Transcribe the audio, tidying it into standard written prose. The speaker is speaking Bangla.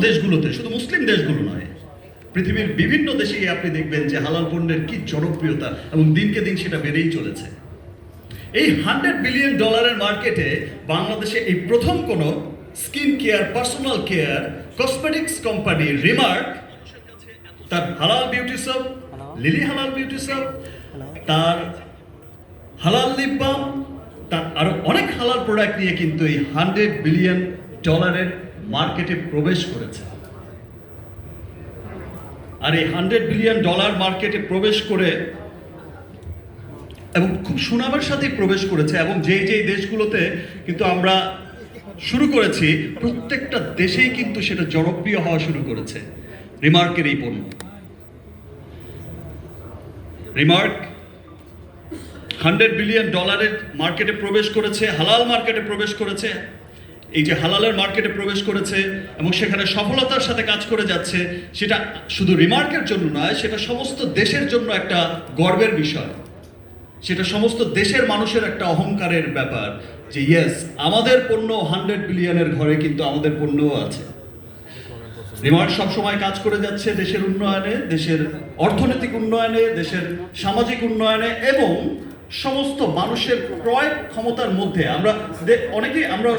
দেশগুলোতে, শুধু মুসলিম দেশগুলো নয়, পৃথিবীর বিভিন্ন দেশেই আপনি দেখবেন যে হালাল পণ্যের কি জনপ্রিয়তা, এবং দিনকে দিন সেটা বেড়েই চলেছে। এই $100 বিলিয়ন মার্কেটে বাংলাদেশে এই প্রথম কোনো skin care, personal care, cosmetics company remark তার হালাল বিউটি সোপ, লিলি হালাল বিউটি সোপ, তার হালাল লিপ বাম, তার আরো অনেক হালাল প্রোডাক্ট নিয়ে কিন্তু এই $100 বিলিয়ন মার্কেটে প্রবেশ করেছে। আর এই $100 বিলিয়ন মার্কেটে প্রবেশ করে এবং খুব সুনামের সাথে প্রবেশ করেছে, এবং যেই যেই দেশগুলোতে কিন্তু আমরা শুরু করেছি প্রত্যেকটা দেশেই কিন্তু সেটা জনপ্রিয় হওয়া শুরু করেছে রিমার্কের এই পণ্য। রিমার্ক $100 বিলিয়ন মার্কেটে প্রবেশ করেছে, হালাল মার্কেটে প্রবেশ করেছে। এই যে হালালের মার্কেটে প্রবেশ করেছে এবং সেখানে সফলতার সাথে কাজ করে যাচ্ছে, সেটা শুধু রিমার্কের জন্য নয়, সেটা সমস্ত দেশের জন্য একটা গর্বের বিষয়। সেটা সমস্ত দেশের মানুষের একটা অহংকারের ব্যাপার যে ইয়েস, আমাদের পণ্য 100 বিলিয়নের ঘরে কিন্তু আমাদের পণ্যও আছে। রিমার্ক সবসময় কাজ করে যাচ্ছে দেশের উন্নয়নে, দেশের অর্থনৈতিক উন্নয়নে, দেশের সামাজিক উন্নয়নে এবং সমস্ত মানুষের ক্রয় ক্ষমতার মধ্যে। আমরা অনেকেই আমরা